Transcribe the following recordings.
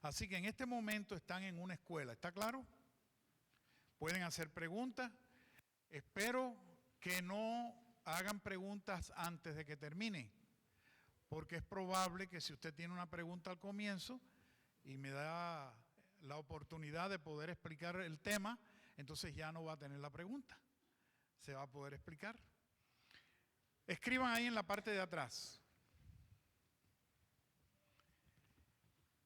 Así que en este momento están en una escuela, ¿está claro? Pueden hacer preguntas. Espero que no hagan preguntas antes de que termine, porque es probable que si usted tiene una pregunta al comienzo y me da la oportunidad de poder explicar el tema, entonces ya no va a tener la pregunta, se va a poder explicar. Escriban ahí en la parte de atrás.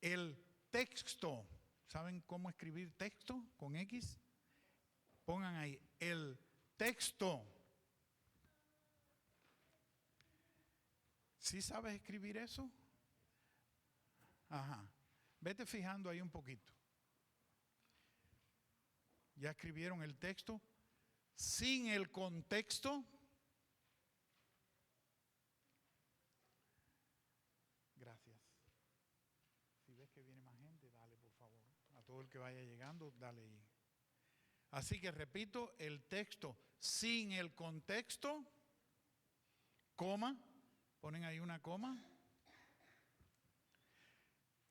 El texto, ¿saben cómo escribir texto con X? Pongan ahí, el texto. ¿Sí sabes escribir eso? Ajá. Vete fijando ahí un poquito. ¿Ya escribieron el texto? Sin el contexto. Gracias. Si ves que viene más gente, dale por favor. A todo el que vaya llegando, dale ahí. Así que repito, el texto sin el contexto, coma, ponen ahí una coma,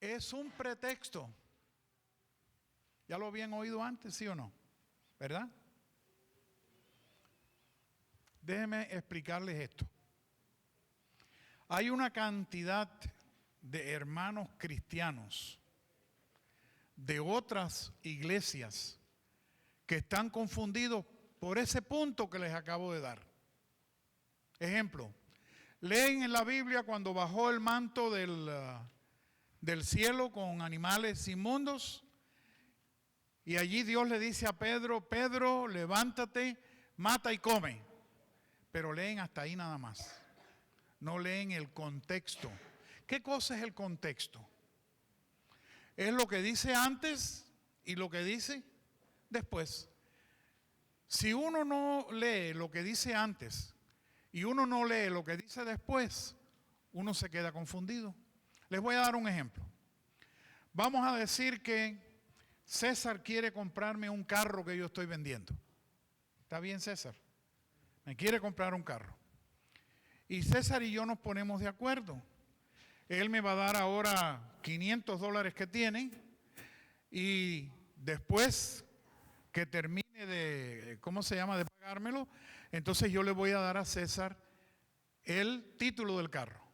es un pretexto. ¿Ya lo habían oído antes, sí o no? ¿Verdad? Déjenme explicarles esto. Hay una cantidad de hermanos cristianos de otras iglesias que están confundidos por ese punto que les acabo de dar. Ejemplo, leen en la Biblia cuando bajó el manto del cielo con animales inmundos y allí Dios le dice a Pedro, Pedro, levántate, mata y come. Pero leen hasta ahí nada más. No leen el contexto. ¿Qué cosa es el contexto? Es lo que dice antes y lo que dice después. Si uno no lee lo que dice antes y uno no lee lo que dice después, uno se queda confundido. Les voy a dar un ejemplo. Vamos a decir que César quiere comprarme un carro que yo estoy vendiendo. ¿Está bien, César? Me quiere comprar un carro. Y César y yo nos ponemos de acuerdo. Él me va a dar ahora $500 que tiene y después que termine de, ¿cómo se llama?, de pagármelo, entonces yo le voy a dar a César el título del carro.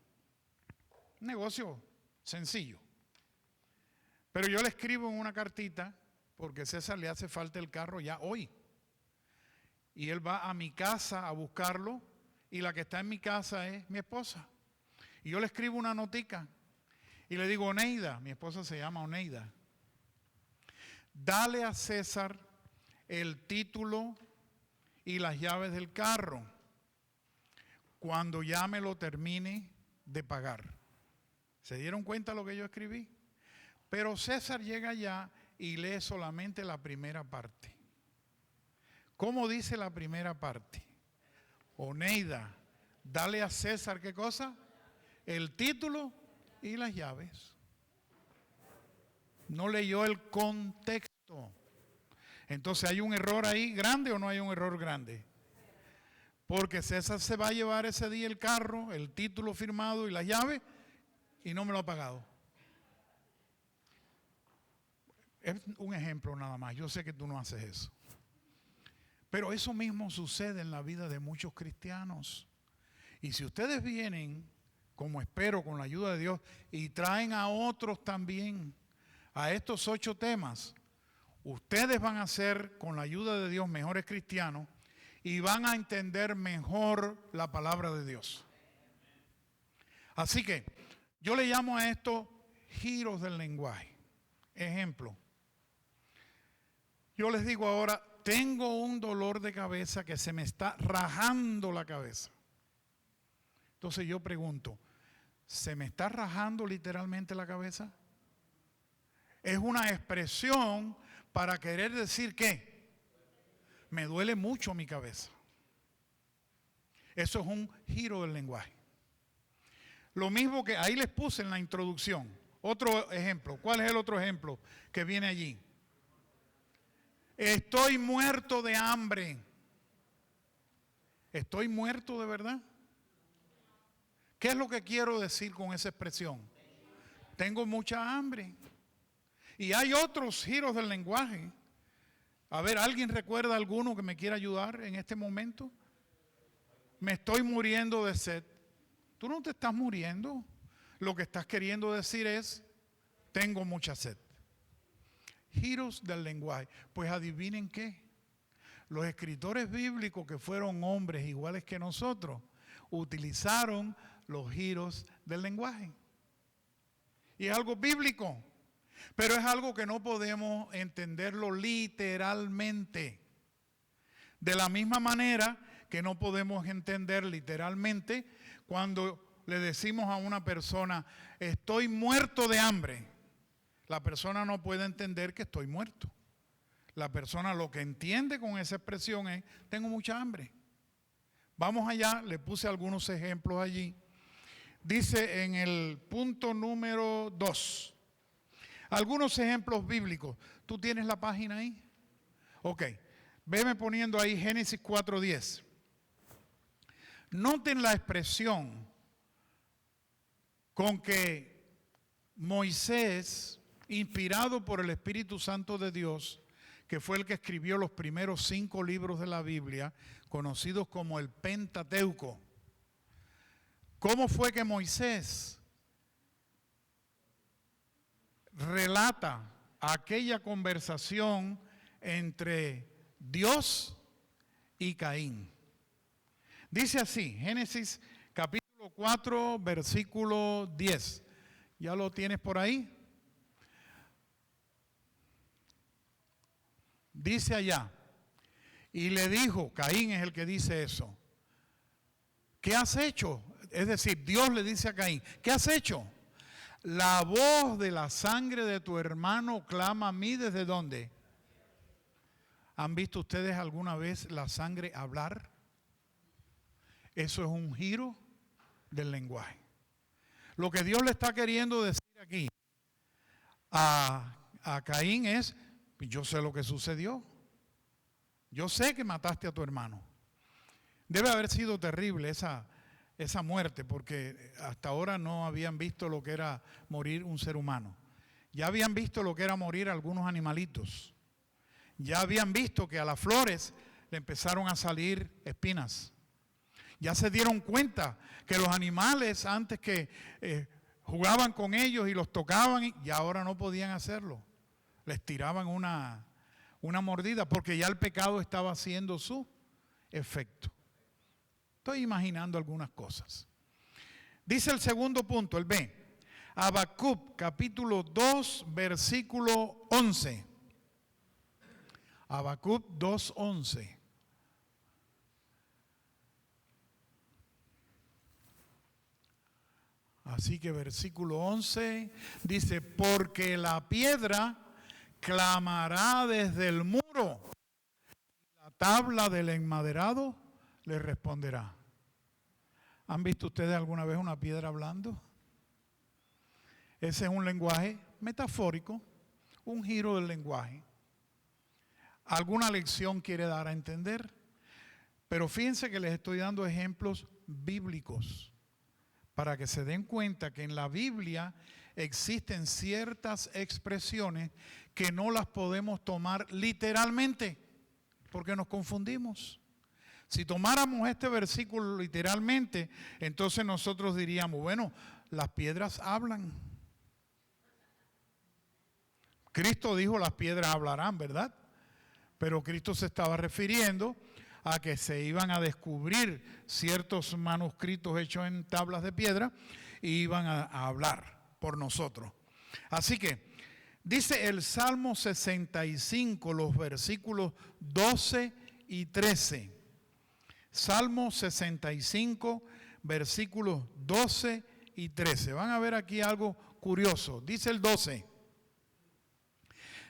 Un negocio sencillo. Pero yo le escribo en una cartita, porque a César le hace falta el carro ya hoy. Y él va a mi casa a buscarlo, y la que está en mi casa es mi esposa. Y yo le escribo una notica, y le digo, Oneida, mi esposa se llama Oneida, dale a César el título y las llaves del carro cuando ya me lo termine de pagar. ¿Se dieron cuenta de lo que yo escribí? Pero César llega allá y lee solamente la primera parte. ¿Cómo dice la primera parte? Oneida, dale a César, ¿qué cosa? El título y las llaves. No leyó el contexto. Entonces, ¿hay un error ahí grande o no hay un error grande? Porque César se va a llevar ese día el carro, el título firmado y las llaves y no me lo ha pagado. Es un ejemplo nada más. Yo sé que tú no haces eso. Pero eso mismo sucede en la vida de muchos cristianos. Y si ustedes vienen, como espero, con la ayuda de Dios, y traen a otros también a estos 8 temas, ustedes van a ser, con la ayuda de Dios, mejores cristianos y van a entender mejor la palabra de Dios. Así que yo le llamo a esto giros del lenguaje. Ejemplo, yo les digo ahora, tengo un dolor de cabeza que se me está rajando la cabeza. Entonces yo pregunto, ¿se me está rajando literalmente la cabeza? Es una expresión para querer decir que me duele mucho mi cabeza. Eso es un giro del lenguaje. Lo mismo que ahí les puse en la introducción. Otro ejemplo. ¿Cuál es el otro ejemplo que viene allí? Estoy muerto de hambre. ¿Estoy muerto de verdad? ¿Qué es lo que quiero decir con esa expresión? Tengo mucha hambre. Y hay otros giros del lenguaje. A ver, ¿alguien recuerda alguno que me quiera ayudar en este momento? Me estoy muriendo de sed. Tú no te estás muriendo. Lo que estás queriendo decir es, tengo mucha sed. Giros del lenguaje. Pues adivinen qué. Los escritores bíblicos, que fueron hombres iguales que nosotros, utilizaron los giros del lenguaje. Y es algo bíblico, pero es algo que no podemos entenderlo literalmente. De la misma manera que no podemos entender literalmente cuando le decimos a una persona, estoy muerto de hambre. La persona no puede entender que estoy muerto. La persona lo que entiende con esa expresión es, tengo mucha hambre. Vamos allá, le puse algunos ejemplos allí. Dice en el punto número 2, algunos ejemplos bíblicos. ¿Tú tienes la página ahí? Ok, veme poniendo ahí Génesis 4:10. Noten la expresión con que Moisés, inspirado por el Espíritu Santo de Dios, que fue el que escribió los primeros 5 libros de la Biblia, conocidos como el Pentateuco. ¿Cómo fue que Moisés relata aquella conversación entre Dios y Caín? Dice así, Génesis capítulo 4, versículo 10. ¿Ya lo tienes por ahí? Dice allá, y le dijo, Caín es el que dice eso, ¿qué has hecho? Es decir, Dios le dice a Caín, ¿qué has hecho? La voz de la sangre de tu hermano clama a mí, ¿desde dónde? ¿Han visto ustedes alguna vez la sangre hablar? Eso es un giro del lenguaje. Lo que Dios le está queriendo decir aquí a Caín es, yo sé lo que sucedió. Yo sé que mataste a tu hermano. Debe haber sido terrible esa muerte, porque hasta ahora no habían visto lo que era morir un ser humano. Ya habían visto lo que era morir algunos animalitos. Ya habían visto que a las flores le empezaron a salir espinas. Ya se dieron cuenta que los animales antes que jugaban con ellos y los tocaban y ahora no podían hacerlo. Les tiraban una mordida porque ya el pecado estaba haciendo su efecto. Estoy imaginando algunas cosas. Dice el segundo punto, el B. Habacuc, capítulo 2, versículo 11. Habacuc 2:11. Así que versículo 11 dice, porque la piedra clamará desde el muro, y la tabla del enmaderado le responderá. ¿Han visto ustedes alguna vez una piedra hablando? Ese es un lenguaje metafórico, un giro del lenguaje. ¿Alguna lección quiere dar a entender? Pero fíjense que les estoy dando ejemplos bíblicos para que se den cuenta que en la Biblia existen ciertas expresiones que no las podemos tomar literalmente, porque nos confundimos. Si tomáramos este versículo literalmente, entonces nosotros diríamos, bueno, las piedras hablan. Cristo dijo, las piedras hablarán, ¿verdad? Pero Cristo se estaba refiriendo a que se iban a descubrir ciertos manuscritos hechos en tablas de piedra y iban a hablar por nosotros. Así que dice el Salmo 65, los versículos 12 y 13. Salmo 65, versículos 12 y 13. Van a ver aquí algo curioso. Dice el 12.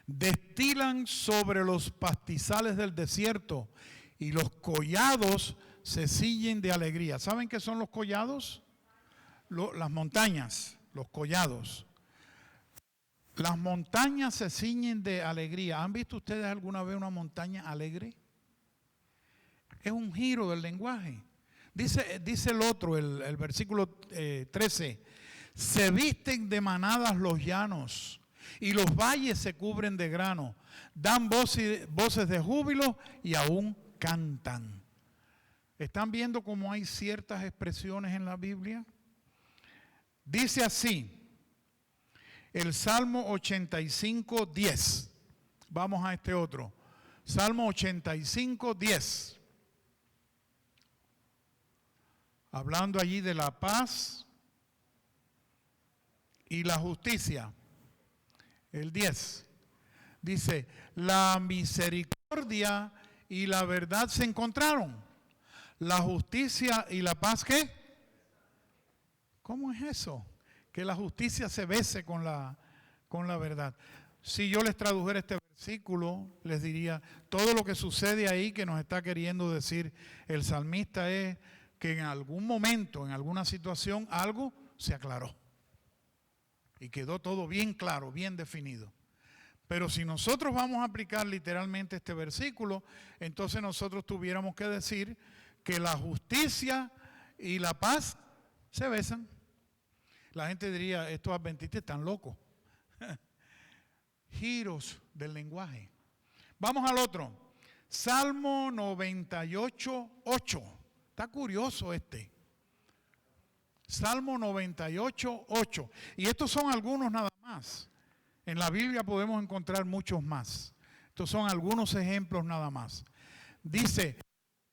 Destilan sobre los pastizales del desierto y los collados se ciñen de alegría. ¿Saben qué son los collados? Las montañas, los collados. Las montañas se ciñen de alegría. ¿Han visto ustedes alguna vez una montaña alegre? Es un giro del lenguaje. Dice el otro, el versículo 13. Se visten de manadas los llanos y los valles se cubren de grano. Dan voces de júbilo y aún cantan. ¿Están viendo cómo hay ciertas expresiones en la Biblia? Dice así, el Salmo 85, 10. Vamos a este otro. Salmo 85, 10. Hablando allí de la paz y la justicia. El 10. Dice, la misericordia y la verdad se encontraron. La justicia y la paz, ¿qué? ¿Cómo es eso? Que la justicia se bese con la verdad. Si yo les tradujera este versículo, les diría, todo lo que sucede ahí que nos está queriendo decir el salmista es que en algún momento, en alguna situación, algo se aclaró. Y quedó todo bien claro, bien definido. Pero si nosotros vamos a aplicar literalmente este versículo, entonces nosotros tuviéramos que decir que la justicia y la paz se besan. La gente diría, estos adventistas están locos. Giros del lenguaje. Vamos al otro. Salmo 98, 8. Está curioso este. Salmo 98, 8. Y estos son algunos nada más. En la Biblia podemos encontrar muchos más. Estos son algunos ejemplos nada más. Dice,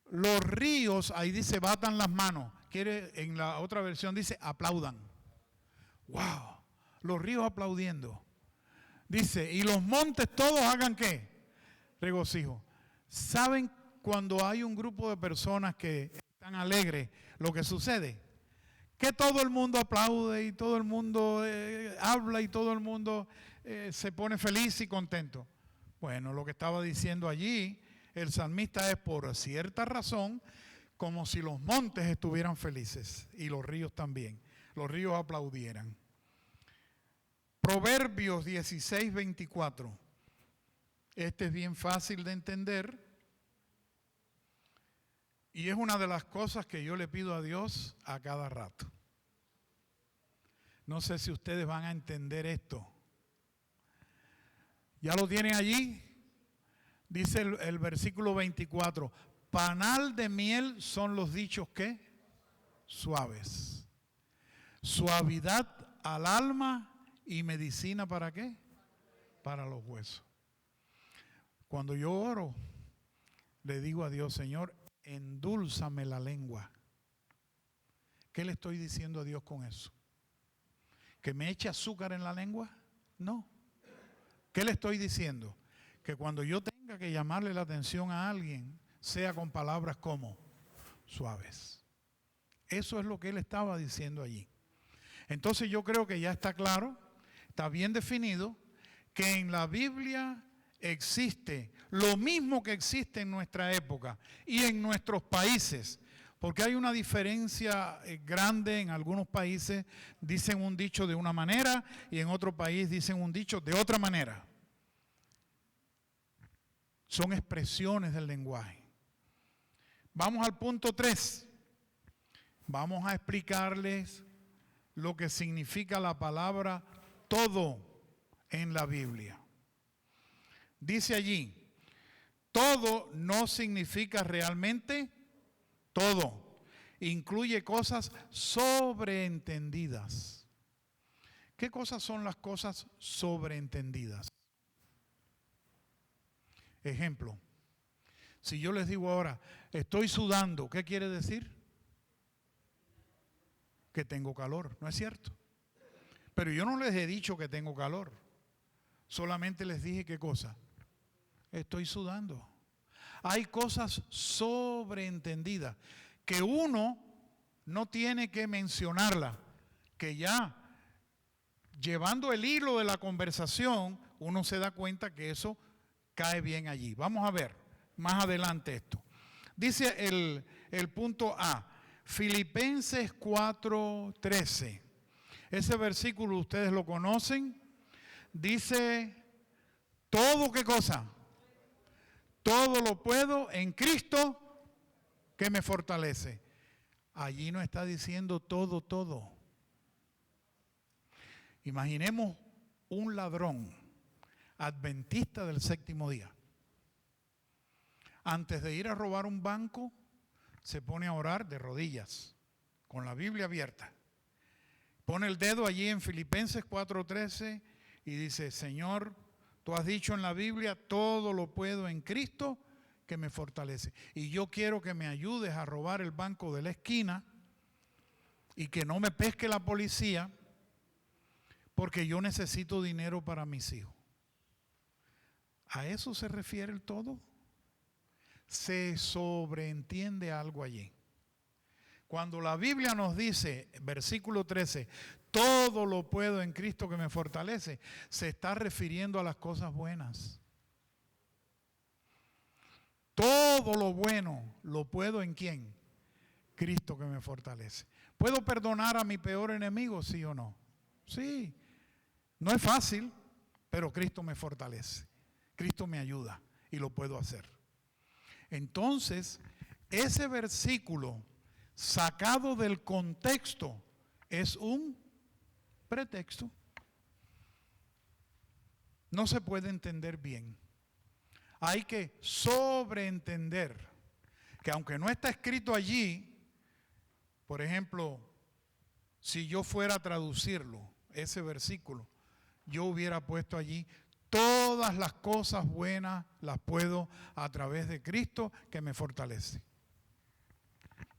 los ríos, ahí dice, batan las manos. En la otra versión dice, aplaudan. ¡Wow! Los ríos aplaudiendo. Dice, y los montes todos hagan ¿qué? Regocijo. ¿Saben cuando hay un grupo de personas que están alegres lo que sucede? Que todo el mundo aplaude y todo el mundo habla y todo el mundo se pone feliz y contento. Bueno, lo que estaba diciendo allí el salmista es por cierta razón como si los montes estuvieran felices y los ríos también. Los ríos aplaudieran. Proverbios 16, 24. Este es bien fácil de entender y es una de las cosas que yo le pido a Dios a cada rato. No sé si ustedes van a entender esto. ¿Ya lo tienen allí? Dice el versículo 24. Panal de miel son los dichos ¿qué? Suaves. Suavidad al alma y medicina ¿para qué? Para los huesos. Cuando yo oro, le digo a Dios, Señor, endúlzame la lengua. ¿Qué le estoy diciendo a Dios con eso? ¿Que me eche azúcar en la lengua? No. ¿Qué le estoy diciendo? Que cuando yo tenga que llamarle la atención a alguien, sea con palabras como suaves. Eso es lo que él estaba diciendo allí. Entonces yo creo que ya está claro, está bien definido, que en la Biblia existe lo mismo que existe en nuestra época y en nuestros países, porque hay una diferencia grande. En algunos países dicen un dicho de una manera y en otro país dicen un dicho de otra manera. Son expresiones del lenguaje. Vamos al punto 3. Vamos a explicarles lo que significa la palabra todo en la Biblia. Dice allí, todo no significa realmente todo. Incluye cosas sobreentendidas. ¿Qué cosas son las cosas sobreentendidas? Ejemplo, si yo les digo ahora, estoy sudando, ¿qué quiere decir? Que tengo calor, ¿no es cierto? Pero yo no les he dicho que tengo calor, solamente les dije ¿qué cosa? Estoy sudando. Hay cosas sobreentendidas que uno no tiene que mencionarlas, que ya llevando el hilo de la conversación, uno se da cuenta que eso cae bien allí. Vamos a ver más adelante esto. Dice el punto A, Filipenses 4:13. Ese versículo ustedes lo conocen. Dice, todo ¿qué cosa? Todo lo puedo en Cristo que me fortalece. Allí no está diciendo todo, todo. Imaginemos un ladrón adventista del séptimo día, antes de ir a robar un banco, se pone a orar de rodillas, con la Biblia abierta. Pone el dedo allí en Filipenses 4:13 y dice, Señor, tú has dicho en la Biblia, todo lo puedo en Cristo que me fortalece. Y yo quiero que me ayudes a robar el banco de la esquina y que no me pesque la policía, porque yo necesito dinero para mis hijos. ¿A eso se refiere el todo? Se sobreentiende algo allí. Cuando la Biblia nos dice, versículo 13, todo lo puedo en Cristo que me fortalece, se está refiriendo a las cosas buenas. Todo lo bueno lo puedo en ¿quién? Cristo que me fortalece. ¿Puedo perdonar a mi peor enemigo, sí o no? Sí. No es fácil, pero Cristo me fortalece. Cristo me ayuda y lo puedo hacer. Entonces, ese versículo sacado del contexto es un pretexto. No se puede entender bien. Hay que sobreentender que aunque no está escrito allí, por ejemplo, si yo fuera a traducirlo, ese versículo, yo hubiera puesto allí, todas las cosas buenas las puedo a través de Cristo que me fortalece.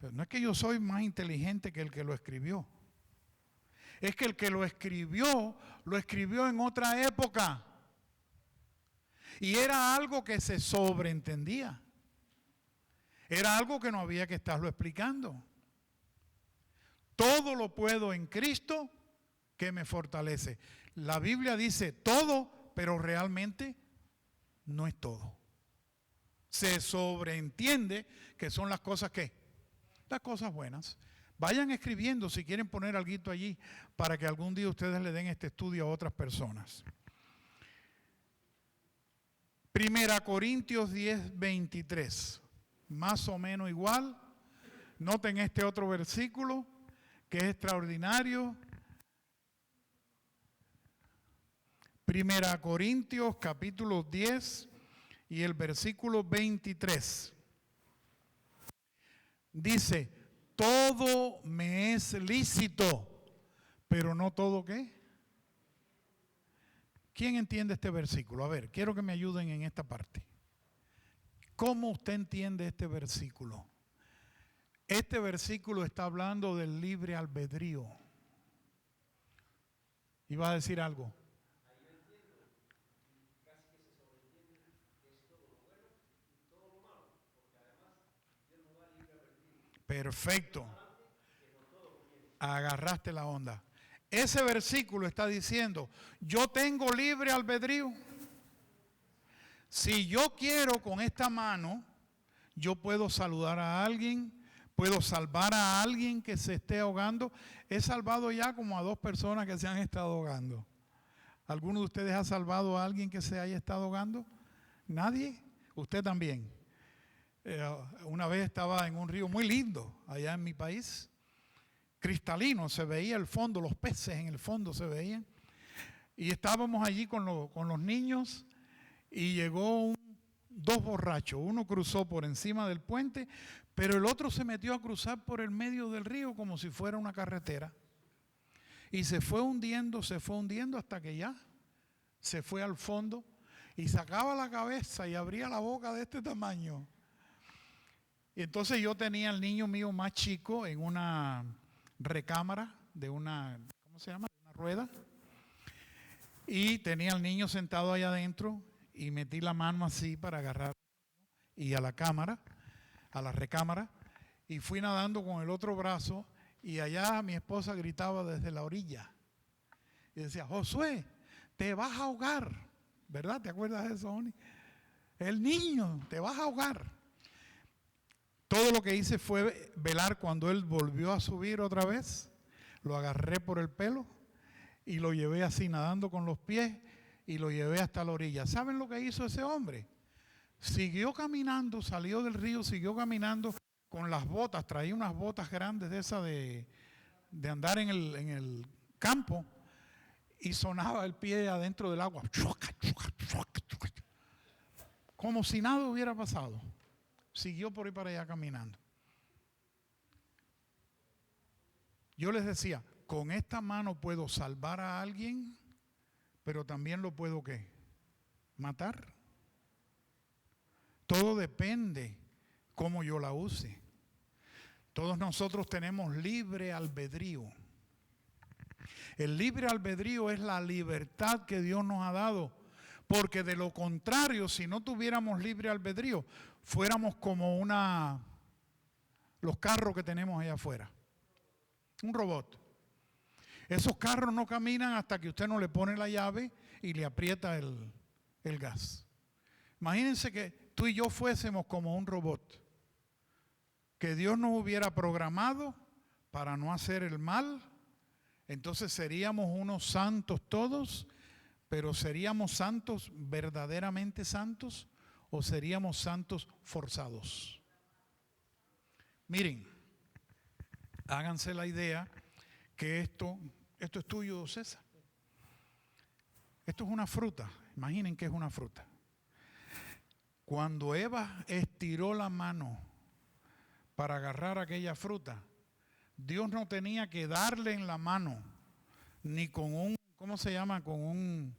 Pero no es que yo soy más inteligente que el que lo escribió. Es que el que lo escribió en otra época. Y era algo que se sobreentendía. Era algo que no había que estarlo explicando. Todo lo puedo en Cristo que me fortalece. La Biblia dice todo, pero realmente no es todo. Se sobreentiende que son las cosas que, las cosas buenas. Vayan escribiendo si quieren poner algo allí para que algún día ustedes le den este estudio a otras personas. Primera Corintios 10:23, más o menos igual. Noten este otro versículo que es extraordinario. Primera Corintios capítulo 10 y el versículo 23. Dice, todo me es lícito, pero no todo ¿qué? ¿Quién entiende este versículo? A ver, quiero que me ayuden en esta parte. ¿Cómo usted entiende este versículo? Este versículo está hablando del libre albedrío. ¿Iba a decir algo? Perfecto. Agarraste la onda. Ese versículo está diciendo, yo tengo libre albedrío. Si yo quiero con esta mano, yo puedo saludar a alguien, puedo salvar a alguien que se esté ahogando. He salvado ya como a 2 personas que se han estado ahogando. ¿Alguno de ustedes ha salvado a alguien que se haya estado ahogando? ¿Nadie? Usted también. Una vez estaba en un río muy lindo allá en mi país, cristalino, se veía el fondo, los peces en el fondo se veían. Y estábamos allí con los niños y llegó 2 borrachos. Uno cruzó por encima del puente, pero el otro se metió a cruzar por el medio del río como si fuera una carretera. Y se fue hundiendo hasta que ya se fue al fondo y sacaba la cabeza y abría la boca de este tamaño. Y entonces yo tenía al niño mío más chico en una recámara de una, ¿cómo se llama? Una rueda. Y tenía al niño sentado allá adentro y metí la mano así para agarrar y a la cámara, a la recámara, y fui nadando con el otro brazo y allá mi esposa gritaba desde la orilla y decía, Josué, te vas a ahogar, ¿verdad? ¿Te acuerdas de eso, Oni? El niño, te vas a ahogar. Todo lo que hice fue velar cuando él volvió a subir otra vez, lo agarré por el pelo y lo llevé así nadando con los pies y lo llevé hasta la orilla. ¿Saben lo que hizo ese hombre? Siguió caminando, salió del río, siguió caminando con las botas, traía unas botas grandes de esas de andar en el campo y sonaba el pie adentro del agua. Como si nada hubiera pasado. Siguió por ahí para allá caminando. Yo les decía, con esta mano puedo salvar a alguien, pero también lo puedo ¿qué? Matar. Todo depende cómo yo la use. Todos nosotros tenemos libre albedrío. El libre albedrío es la libertad que Dios nos ha dado, porque de lo contrario, si no tuviéramos libre albedrío, fuéramos como los carros que tenemos allá afuera. Un robot. Esos carros no caminan hasta que usted no le pone la llave y le aprieta el gas. Imagínense que tú y yo fuésemos como un robot, que Dios nos hubiera programado para no hacer el mal. Entonces seríamos unos santos todos, pero ¿seríamos santos verdaderamente santos o seríamos santos forzados? Miren, háganse la idea que esto es tuyo, César. Esto es una fruta. Imaginen que es una fruta. Cuando Eva estiró la mano para agarrar aquella fruta, Dios no tenía que darle en la mano, ni con un, ¿cómo se llama? Con un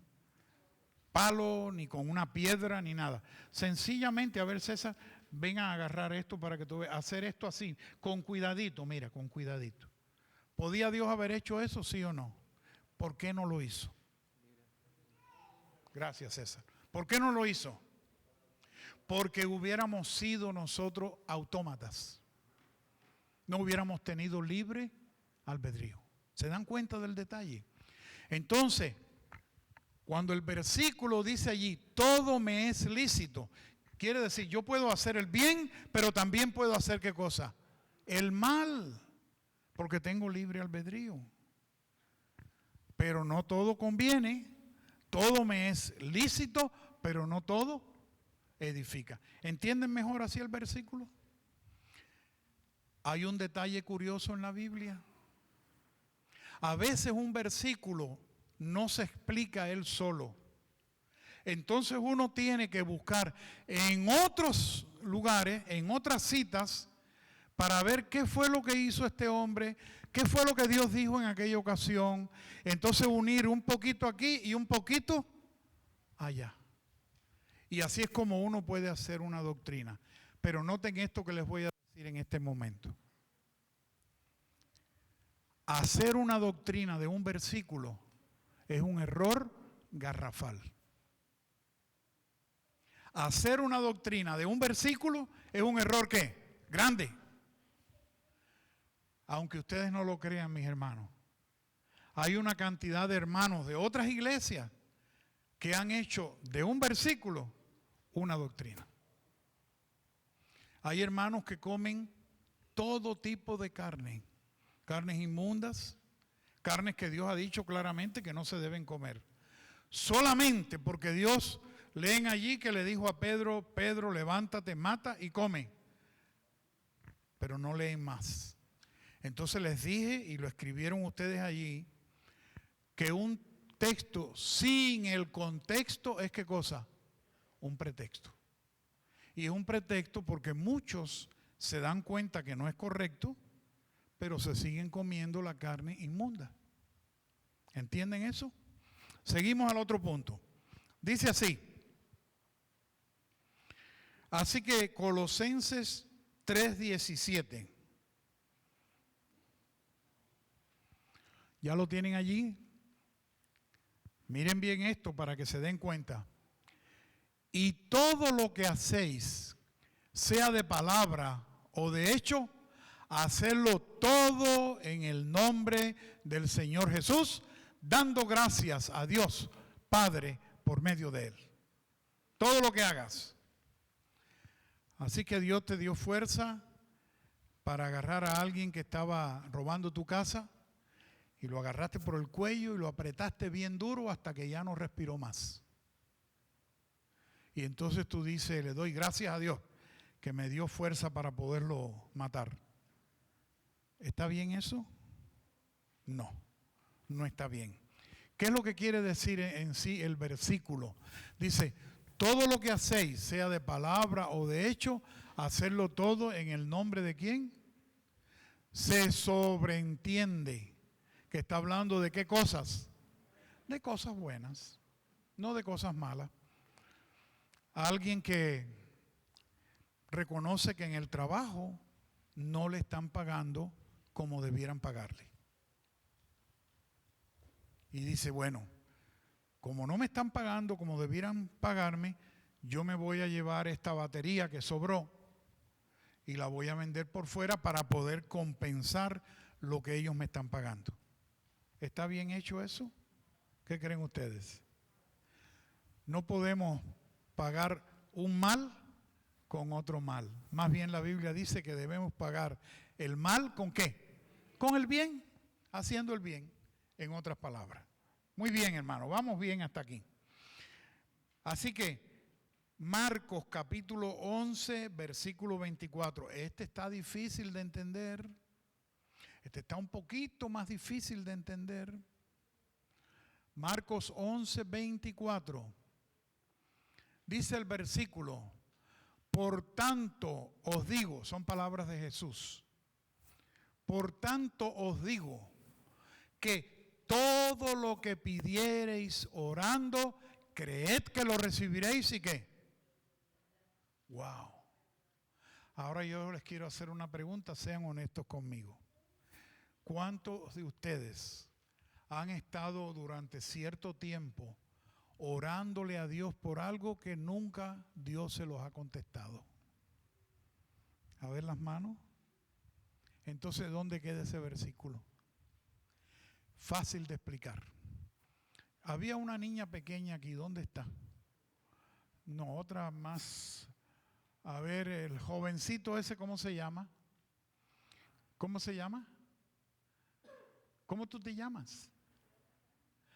palo, ni con una piedra, ni nada. Sencillamente, a ver, César, ven a agarrar esto para que tú veas, hacer esto así, con cuidadito, mira, con cuidadito. ¿Podía Dios haber hecho eso, sí o no? ¿Por qué no lo hizo? Gracias, César. ¿Por qué no lo hizo? Porque hubiéramos sido nosotros autómatas. No hubiéramos tenido libre albedrío. ¿Se dan cuenta del detalle? Entonces, cuando el versículo dice allí, todo me es lícito, quiere decir, yo puedo hacer el bien, pero también puedo hacer ¿qué cosa? El mal, porque tengo libre albedrío. Pero no todo conviene, todo me es lícito, pero no todo edifica. ¿Entienden mejor así el versículo? Hay un detalle curioso en la Biblia. A veces un versículo no se explica él solo. Entonces uno tiene que buscar en otros lugares, en otras citas, para ver qué fue lo que hizo este hombre, qué fue lo que Dios dijo en aquella ocasión. Entonces unir un poquito aquí y un poquito allá. Y así es como uno puede hacer una doctrina. Pero noten esto que les voy a decir en este momento. Hacer una doctrina de un versículo es un error garrafal. Hacer una doctrina de un versículo es un error ¿qué? Grande. Aunque ustedes no lo crean, mis hermanos, hay una cantidad de hermanos de otras iglesias que han hecho de un versículo una doctrina. Hay hermanos que comen todo tipo de carne, carnes inmundas, carnes que Dios ha dicho claramente que no se deben comer. Solamente porque Dios, leen allí que le dijo a Pedro, Pedro, levántate, mata y come. Pero no leen más. Entonces les dije, y lo escribieron ustedes allí, que un texto sin el contexto es ¿qué cosa? Un pretexto. Y es un pretexto porque muchos se dan cuenta que no es correcto, pero se siguen comiendo la carne inmunda. ¿Entienden eso? Seguimos al otro punto. Dice así. Así que Colosenses 3:17. ¿Ya lo tienen allí? Miren bien esto para que se den cuenta. Y todo lo que hacéis, sea de palabra o de hecho, hacerlo todo en el nombre del Señor Jesús, dando gracias a Dios Padre por medio de Él. Todo lo que hagas. Así que Dios te dio fuerza para agarrar a alguien que estaba robando tu casa y lo agarraste por el cuello y lo apretaste bien duro hasta que ya no respiró más. Y entonces tú dices, le doy gracias a Dios que me dio fuerza para poderlo matar. ¿Está bien eso? No, no está bien. ¿Qué es lo que quiere decir en sí el versículo? Dice, todo lo que hacéis, sea de palabra o de hecho, hacerlo todo en el nombre de ¿quién? Se sobreentiende que está hablando de ¿qué cosas? De cosas buenas, no de cosas malas. Alguien que reconoce que en el trabajo no le están pagando como debieran pagarle. Y dice, bueno, como no me están pagando como debieran pagarme, yo me voy a llevar esta batería que sobró y la voy a vender por fuera para poder compensar lo que ellos me están pagando. ¿Está bien hecho eso? ¿Qué creen ustedes? No podemos pagar un mal con otro mal. Más bien la Biblia dice que debemos pagar el mal ¿con qué? Con el bien, haciendo el bien, en otras palabras. Muy bien, hermano, vamos bien hasta aquí. Así que, Marcos capítulo 11, versículo 24. Este está difícil de entender. Este está un poquito más difícil de entender. Marcos 11, 24. Dice el versículo, por tanto os digo, son palabras de Jesús, por tanto os digo que todo lo que pidiereis orando, creed que lo recibiréis y qué. Wow. Ahora yo les quiero hacer una pregunta, sean honestos conmigo. ¿Cuántos de ustedes han estado durante cierto tiempo orándole a Dios por algo que nunca Dios se los ha contestado? A ver las manos. Entonces, ¿dónde queda ese versículo? Fácil de explicar. Había una niña pequeña aquí, ¿dónde está? No, otra más. A ver, el jovencito ese, ¿cómo se llama? ¿Cómo se llama? ¿Cómo tú te llamas?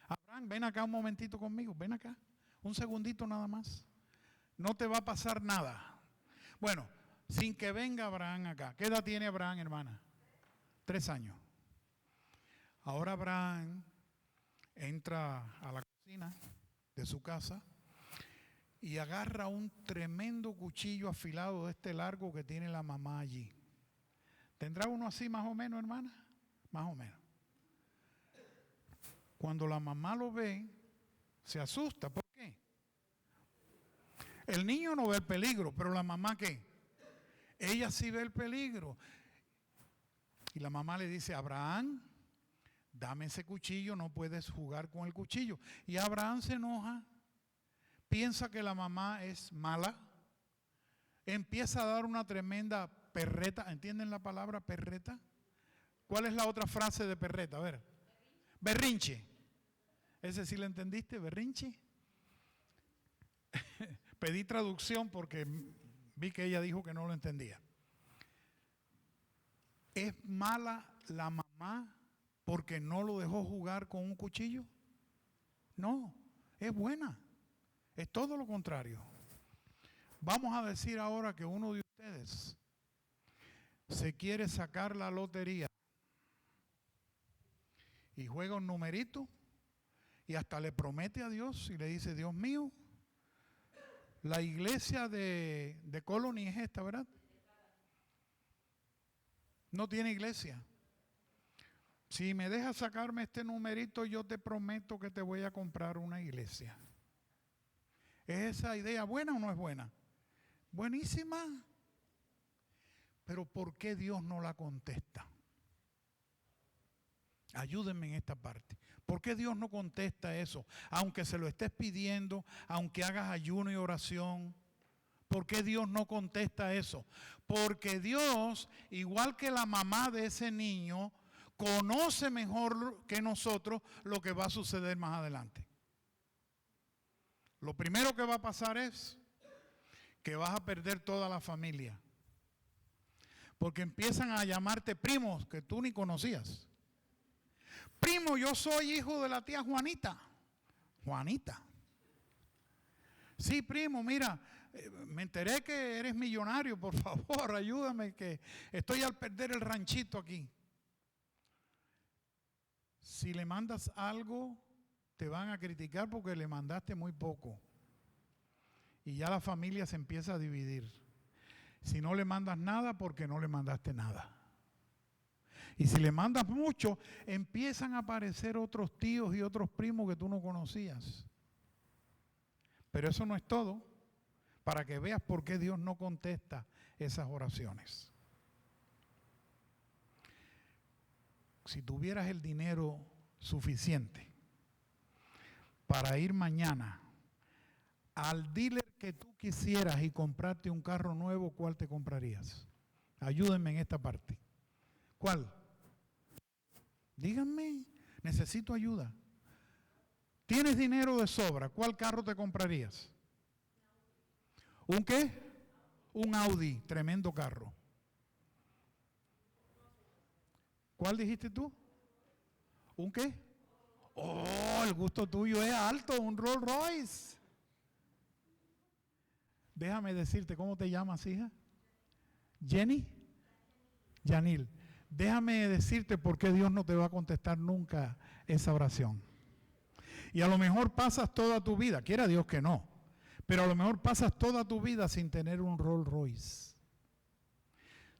Abraham, ven acá un momentito conmigo, ven acá. Un segundito nada más. No te va a pasar nada. Bueno, sin que venga Abraham acá. ¿Qué edad tiene Abraham, hermana? 3 años. Ahora Abraham entra a la cocina de su casa y agarra un tremendo cuchillo afilado de este largo que tiene la mamá allí. ¿Tendrá uno así más o menos, hermana? Más o menos. Cuando la mamá lo ve, se asusta. ¿Por qué? El niño no ve el peligro, pero la mamá ¿qué? Ella sí ve el peligro. Y la mamá le dice, Abraham, dame ese cuchillo, no puedes jugar con el cuchillo. Y Abraham se enoja, piensa que la mamá es mala, empieza a dar una tremenda perreta. ¿Entienden la palabra perreta? ¿Cuál es la otra frase de perreta? A ver. Berrinche. ¿Ese sí lo entendiste? ¿Berrinche? Pedí traducción porque vi que ella dijo que no lo entendía. ¿Es mala la mamá porque no lo dejó jugar con un cuchillo? No, es buena. Es todo lo contrario. Vamos a decir ahora que uno de ustedes se quiere sacar la lotería y juega un numerito y hasta le promete a Dios y le dice, Dios mío, la iglesia de Colony es esta, ¿verdad? No tiene iglesia. Si me dejas sacarme este numerito, yo te prometo que te voy a comprar una iglesia. ¿Es esa idea buena o no es buena? Buenísima. Pero ¿por qué Dios no la contesta? Ayúdenme en esta parte. ¿Por qué Dios no contesta eso? Aunque se lo estés pidiendo, aunque hagas ayuno y oración. ¿Por qué Dios no contesta eso? Porque Dios, igual que la mamá de ese niño, conoce mejor que nosotros lo que va a suceder más adelante. Lo primero que va a pasar es que vas a perder toda la familia. Porque empiezan a llamarte primos que tú ni conocías. Primo, yo soy hijo de la tía Juanita. Juanita. Sí, primo, mira, me enteré que eres millonario, por favor, ayúdame que estoy al perder el ranchito aquí. Si le mandas algo te van a criticar porque le mandaste muy poco. Y ya la familia se empieza a dividir. Si no le mandas nada, porque no le mandaste nada. Y si le mandas mucho, empiezan a aparecer otros tíos y otros primos que tú no conocías. Pero eso no es todo, para que veas por qué Dios no contesta esas oraciones. Si tuvieras el dinero suficiente para ir mañana al dealer que tú quisieras y comprarte un carro nuevo, ¿cuál te comprarías? Ayúdenme en esta parte. ¿Cuál? Díganme, necesito ayuda. ¿Tienes dinero de sobra? ¿Cuál carro te comprarías? ¿Un qué? Un Audi, tremendo carro. ¿Cuál dijiste tú? ¿Un qué? Oh, el gusto tuyo es alto, un Rolls Royce. Déjame decirte, ¿cómo te llamas, hija? ¿Jenny? Yanil. Déjame decirte por qué Dios no te va a contestar nunca esa oración. Y a lo mejor pasas toda tu vida, quiera Dios que no, pero a lo mejor pasas toda tu vida sin tener un Rolls Royce.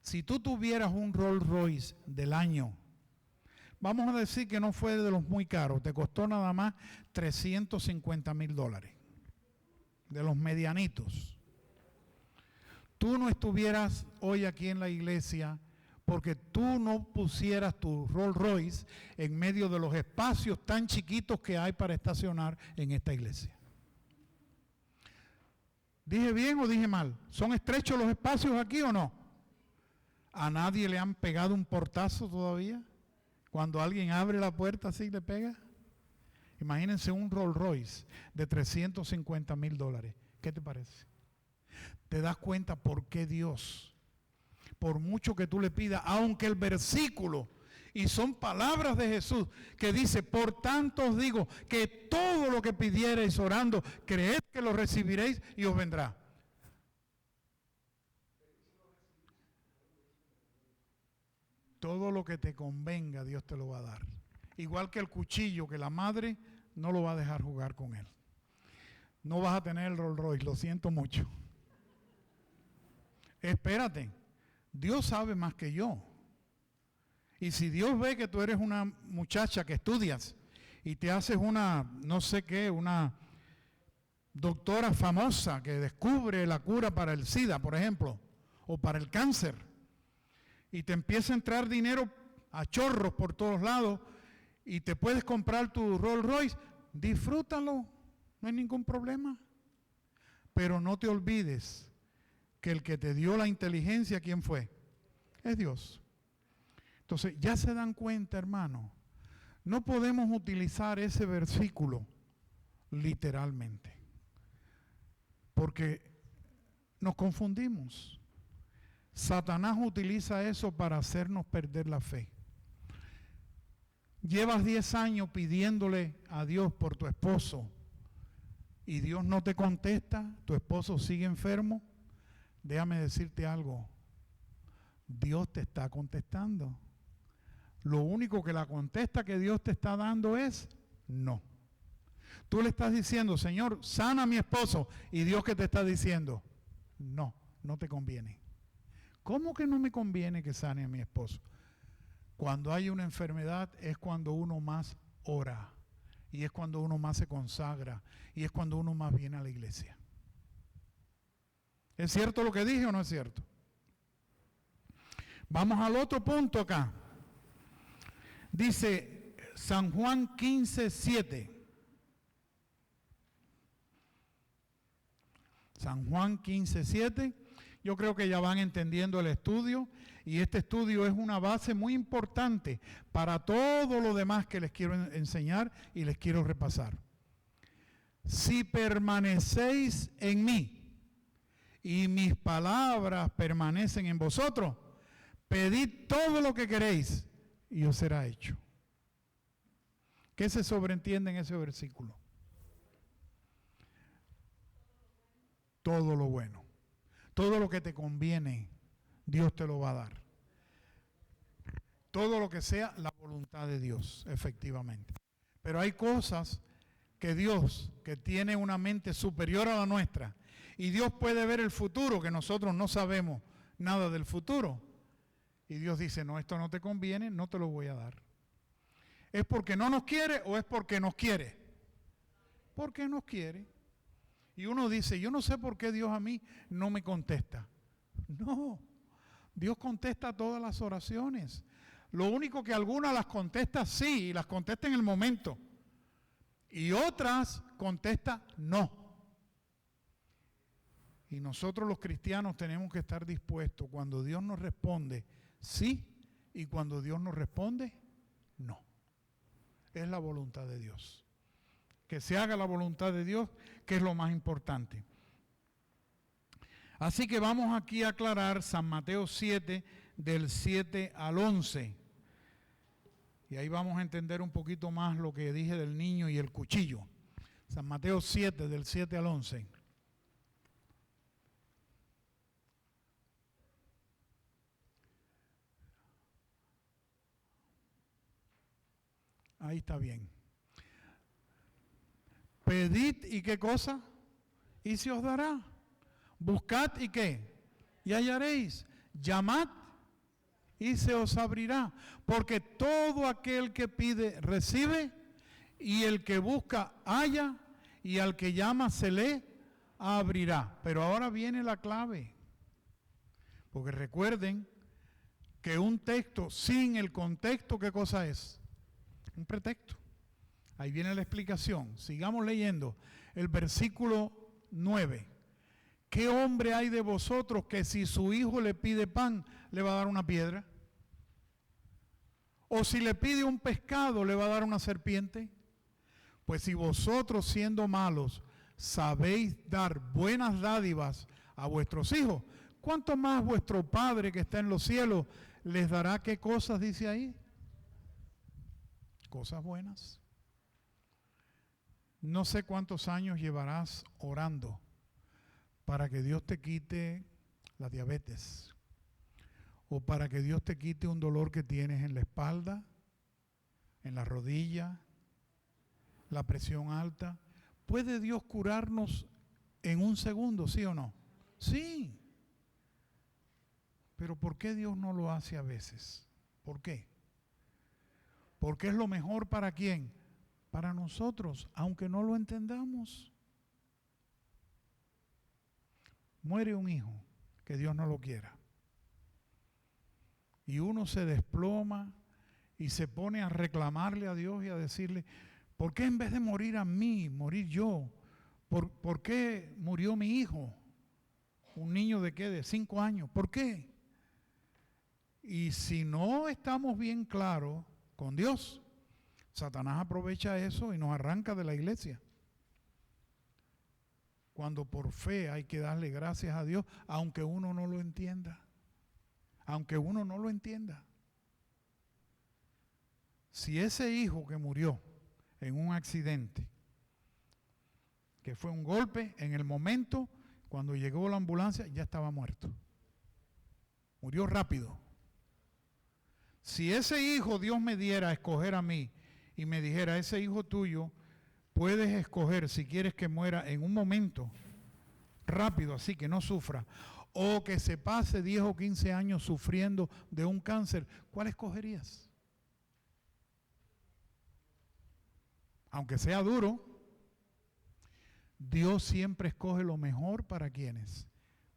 Si tú tuvieras un Rolls Royce del año, vamos a decir que no fue de los muy caros, te costó nada más $350,000, de los medianitos. Tú no estuvieras hoy aquí en la iglesia porque tú no pusieras tu Rolls Royce en medio de los espacios tan chiquitos que hay para estacionar en esta iglesia. ¿Dije bien o dije mal? ¿Son estrechos los espacios aquí o no? ¿A nadie le han pegado un portazo todavía? Cuando alguien abre la puerta así le pega. Imagínense un Rolls Royce de $350,000. ¿Qué te parece? Te das cuenta por qué Dios, por mucho que tú le pidas, aunque el versículo, y son palabras de Jesús, que dice, por tanto os digo, que todo lo que pidiereis orando, creed que lo recibiréis y os vendrá. Todo lo que te convenga, Dios te lo va a dar. Igual que el cuchillo, que la madre no lo va a dejar jugar con él. No vas a tener el Rolls Royce, lo siento mucho. Espérate, Dios sabe más que yo. Y si Dios ve que tú eres una muchacha que estudias y te haces una, no sé qué, una doctora famosa que descubre la cura para el SIDA, por ejemplo, o para el cáncer, y te empieza a entrar dinero a chorros por todos lados y te puedes comprar tu Rolls Royce, disfrútalo, no hay ningún problema. Pero no te olvides que el que te dio la inteligencia, ¿quién fue? Es Dios. Entonces, ya se dan cuenta, hermano, no podemos utilizar ese versículo literalmente, porque nos confundimos. Satanás utiliza eso para hacernos perder la fe. Llevas 10 años pidiéndole a Dios por tu esposo y Dios no te contesta, tu esposo sigue enfermo. Déjame decirte algo, Dios te está contestando. Lo único que la contesta que Dios te está dando es no. Tú le estás diciendo, Señor, sana a mi esposo, y Dios que te está diciendo, no, no te conviene. ¿Cómo que no me conviene que sane a mi esposo? Cuando hay una enfermedad es cuando uno más ora, y es cuando uno más se consagra, y es cuando uno más viene a la iglesia. ¿Es cierto lo que dije o no es cierto? Vamos al otro punto acá. Dice San Juan 15:7. San Juan 15:7. Yo creo que ya van entendiendo el estudio, y este estudio es una base muy importante para todo lo demás que les quiero enseñar y les quiero repasar. Si permanecéis en mí y mis palabras permanecen en vosotros, pedid todo lo que queréis y os será hecho. ¿Qué se sobreentiende en ese versículo? Todo lo bueno. Todo lo que te conviene, Dios te lo va a dar. Todo lo que sea la voluntad de Dios, efectivamente. Pero hay cosas que Dios, que tiene una mente superior a la nuestra, y Dios puede ver el futuro, que nosotros no sabemos nada del futuro, y Dios dice, no, esto no te conviene, no te lo voy a dar. ¿Es porque no nos quiere o es porque nos quiere? Porque nos quiere. Y uno dice, yo no sé por qué Dios a mí no me contesta. No, Dios contesta todas las oraciones. Lo único que algunas las contesta sí, y las contesta en el momento. Y otras contesta no. Y nosotros los cristianos tenemos que estar dispuestos cuando Dios nos responde sí y cuando Dios nos responde no. Es la voluntad de Dios. Que se haga la voluntad de Dios, que es lo más importante. Así que vamos aquí a aclarar San Mateo 7, del 7 al 11. Y ahí vamos a entender un poquito más lo que dije del niño y el cuchillo. San Mateo 7, del 7 al 11. Ahí está bien. Pedid y qué cosa, y se os dará. Buscad y qué, y hallaréis. Llamad y se os abrirá. Porque todo aquel que pide, recibe, y el que busca, halla, y al que llama, se le abrirá. Pero ahora viene la clave. Porque recuerden que un texto sin el contexto, ¿qué cosa es? Un pretexto. Ahí viene la explicación. Sigamos leyendo el versículo 9. ¿Qué hombre hay de vosotros que si su hijo le pide pan, le va a dar una piedra? ¿O si le pide un pescado, le va a dar una serpiente? Pues si vosotros, siendo malos, sabéis dar buenas dádivas a vuestros hijos, ¿cuánto más vuestro Padre que está en los cielos les dará qué cosas, dice ahí? Cosas buenas. No sé cuántos años llevarás orando para que Dios te quite la diabetes, o para que Dios te quite un dolor que tienes en la espalda, en la rodilla, la presión alta. ¿Puede Dios curarnos en un segundo, sí o no? Sí. Pero ¿por qué Dios no lo hace a veces? ¿Por qué? Porque es lo mejor ¿para quién? Para nosotros, aunque no lo entendamos. Muere un hijo, que Dios no lo quiera. Y uno se desploma y se pone a reclamarle a Dios y a decirle, ¿por qué en vez de morir a mí, morir yo? ¿Por qué murió mi hijo? Un niño de qué, de 5 años. ¿Por qué? Y si no estamos bien claros con Dios, Satanás aprovecha eso y nos arranca de la iglesia. Cuando por fe hay que darle gracias a Dios, aunque uno no lo entienda. Aunque uno no lo entienda. Si ese hijo que murió en un accidente, que fue un golpe, en el momento, cuando llegó la ambulancia, ya estaba muerto. Murió rápido. Si ese hijo Dios me diera a escoger a mí y me dijera, ese hijo tuyo, puedes escoger si quieres que muera en un momento, rápido, así que no sufra, o que se pase 10 o 15 años sufriendo de un cáncer, ¿cuál escogerías? Aunque sea duro, Dios siempre escoge lo mejor para quienes,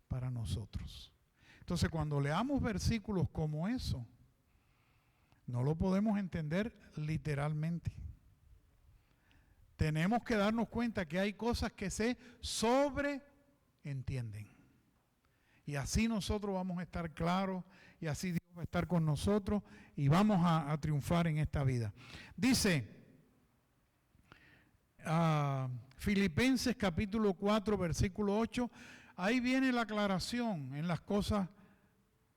para nosotros. Entonces, cuando leamos versículos como eso, no lo podemos entender literalmente. Tenemos que darnos cuenta que hay cosas que se sobreentienden. Y así nosotros vamos a estar claros, y así Dios va a estar con nosotros, y vamos a triunfar en esta vida. Dice Filipenses capítulo 4, versículo 8, ahí viene la aclaración en las cosas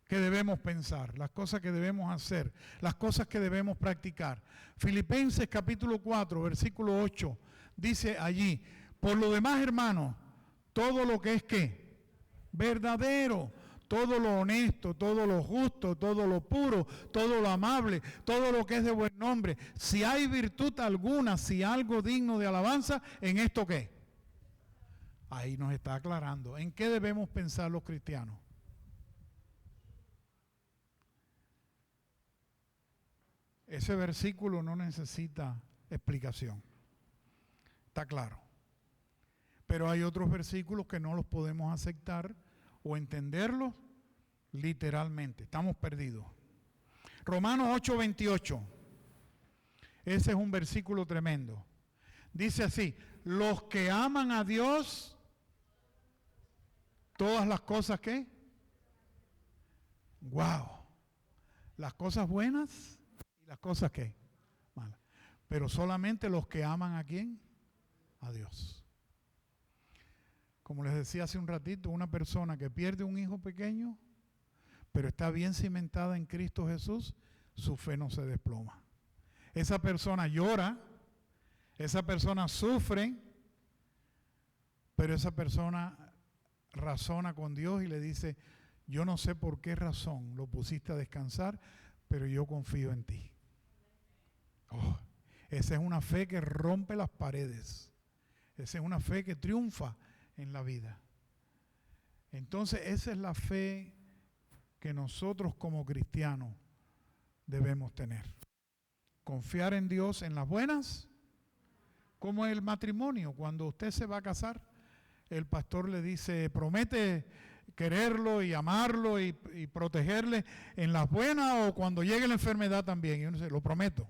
que debemos pensar, las cosas que debemos hacer, las cosas que debemos practicar. Filipenses capítulo 4, versículo 8, dice allí, por lo demás, hermanos, todo lo que es ¿qué? Verdadero, todo lo honesto, todo lo justo, todo lo puro, todo lo amable, todo lo que es de buen nombre, si hay virtud alguna, si algo digno de alabanza, ¿en esto qué? Ahí nos está aclarando. ¿En qué debemos pensar los cristianos? Ese versículo no necesita explicación. Está claro. Pero hay otros versículos que no los podemos aceptar o entenderlos literalmente. Estamos perdidos. Romanos 8:28. Ese es un versículo tremendo. Dice así: los que aman a Dios, todas las cosas ¿qué? ¡Wow! Las cosas buenas y las cosas ¿qué? Malas. Pero solamente los que aman ¿a quién? A Dios. Como les decía hace un ratito, una persona que pierde un hijo pequeño, pero está bien cimentada en Cristo Jesús, su fe no se desploma. Esa persona llora, esa persona sufre, pero esa persona razona con Dios y le dice: yo no sé por qué razón lo pusiste a descansar, pero yo confío en ti. Oh, esa es una fe que rompe las paredes. Esa es una fe que triunfa en la vida. Entonces esa es la fe que nosotros como cristianos debemos tener. Confiar en Dios en las buenas, como en el matrimonio. Cuando usted se va a casar, el pastor le dice: promete quererlo y amarlo y protegerle en las buenas o cuando llegue la enfermedad también. Y uno dice: lo prometo.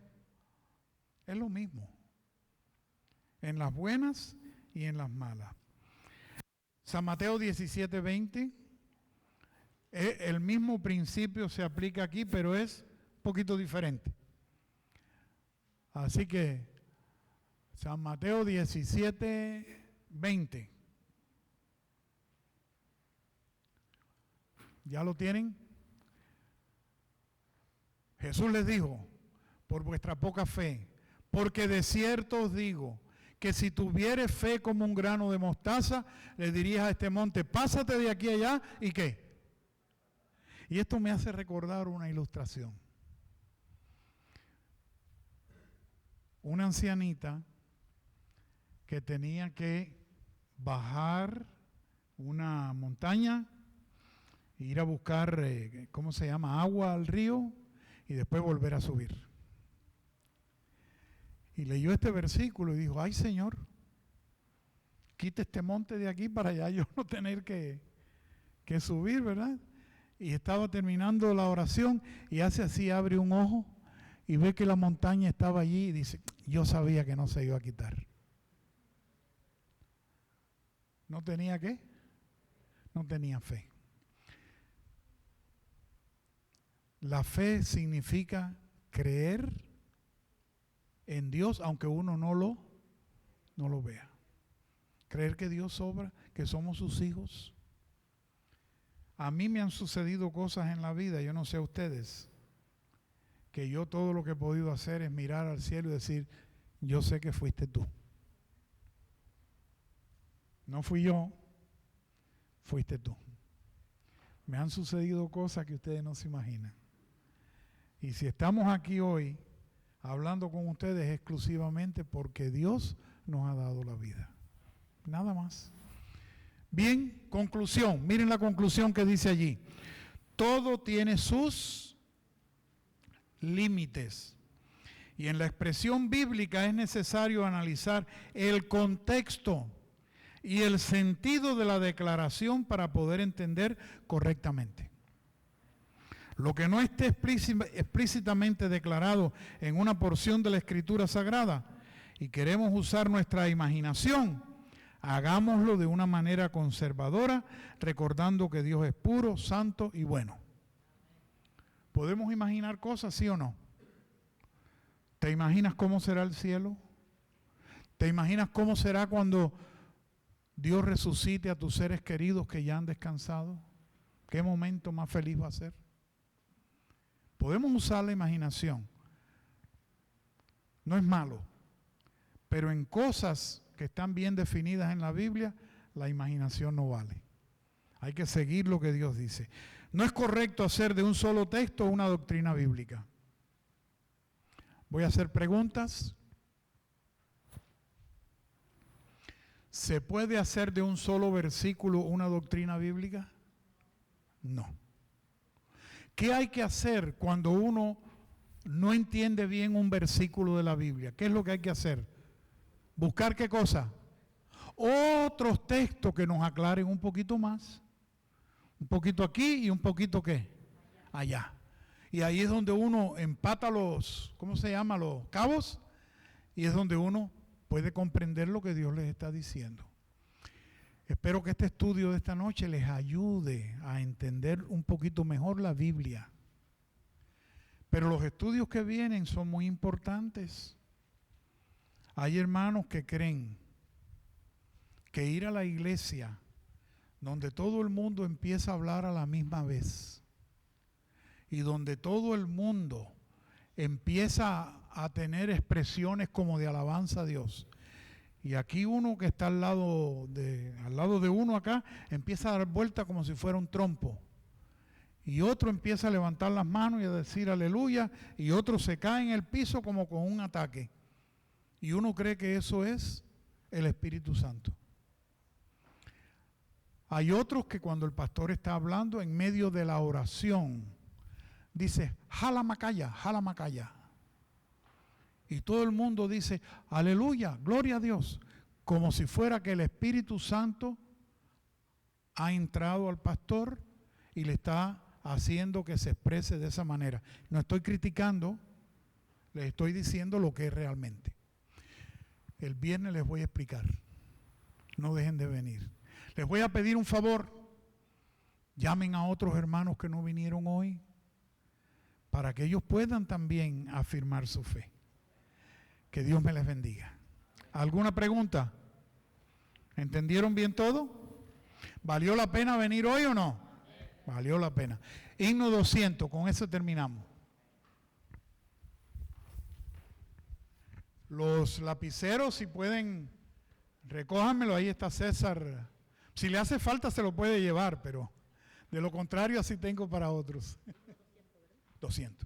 Es lo mismo, en las buenas y en las malas. San Mateo 17:20, el mismo principio se aplica aquí, pero es un poquito diferente. Así que San Mateo 17:20. ¿Ya lo tienen? Jesús les dijo: por vuestra poca fe, porque de cierto os digo, que si tuvieres fe como un grano de mostaza, le dirías a este monte: pásate de aquí a allá, ¿y qué? Y esto me hace recordar una ilustración. Una ancianita que tenía que bajar una montaña, ir a buscar, ¿cómo se llama?, agua al río, y después volver a subir. Y leyó este versículo y dijo: ay, Señor, quita este monte de aquí para allá yo no tener que subir, ¿verdad? Y estaba terminando la oración y hace así, abre un ojo y ve que la montaña estaba allí y dice: yo sabía que no se iba a quitar. ¿No tenía qué? No tenía fe. La fe significa creer en Dios aunque uno no lo vea. Creer que Dios obra, que somos sus hijos. A mí me han sucedido cosas en la vida, yo no sé a ustedes, que yo todo lo que he podido hacer es mirar al cielo y decir: yo sé que fuiste tú. No fui yo, fuiste tú. Me han sucedido cosas que ustedes no se imaginan. Y si estamos aquí hoy hablando con ustedes exclusivamente porque Dios nos ha dado la vida. Nada más. Bien, conclusión. Miren la conclusión que dice allí. Todo tiene sus límites. Y en la expresión bíblica es necesario analizar el contexto y el sentido de la declaración para poder entender correctamente. Lo que no esté explícitamente declarado en una porción de la Escritura Sagrada y queremos usar nuestra imaginación, hagámoslo de una manera conservadora, recordando que Dios es puro, santo y bueno. ¿Podemos imaginar cosas, sí o no? ¿Te imaginas cómo será el cielo? ¿Te imaginas cómo será cuando Dios resucite a tus seres queridos que ya han descansado? ¿Qué momento más feliz va a ser? Podemos usar la imaginación. No es malo. Pero en cosas que están bien definidas en la Biblia, la imaginación no vale. Hay que seguir lo que Dios dice. No es correcto hacer de un solo texto una doctrina bíblica. Voy a hacer preguntas. ¿Se puede hacer de un solo versículo una doctrina bíblica? No. ¿Qué hay que hacer cuando uno no entiende bien un versículo de la Biblia? ¿Qué es lo que hay que hacer? ¿Buscar qué cosa? Otros textos que nos aclaren un poquito más. Un poquito aquí y un poquito ¿qué? Allá. Y ahí es donde uno empata los, ¿cómo se llama? Los cabos. Y es donde uno puede comprender lo que Dios les está diciendo. Espero que este estudio de esta noche les ayude a entender un poquito mejor la Biblia. Pero los estudios que vienen son muy importantes. Hay hermanos que creen que ir a la iglesia, donde todo el mundo empieza a hablar a la misma vez, y donde todo el mundo empieza a tener expresiones como de alabanza a Dios, y aquí uno que está al lado de uno acá, empieza a dar vuelta como si fuera un trompo. Y otro empieza a levantar las manos y a decir aleluya, y otro se cae en el piso como con un ataque. Y uno cree que eso es el Espíritu Santo. Hay otros que cuando el pastor está hablando en medio de la oración, dice, jala macaya, jala macaya. Y todo el mundo dice, aleluya, gloria a Dios, como si fuera que el Espíritu Santo ha entrado al pastor y le está haciendo que se exprese de esa manera. No estoy criticando, les estoy diciendo lo que es realmente. El viernes les voy a explicar, no dejen de venir. Les voy a pedir un favor, llamen a otros hermanos que no vinieron hoy, para que ellos puedan también afirmar su fe. Que Dios me les bendiga. ¿Alguna pregunta? ¿Entendieron bien todo? ¿Valió la pena venir hoy o no? Valió la pena. Himno 200, con eso terminamos. Los lapiceros, si pueden, recójanmelo, ahí está César. Si le hace falta se lo puede llevar, pero de lo contrario así tengo para otros. 200.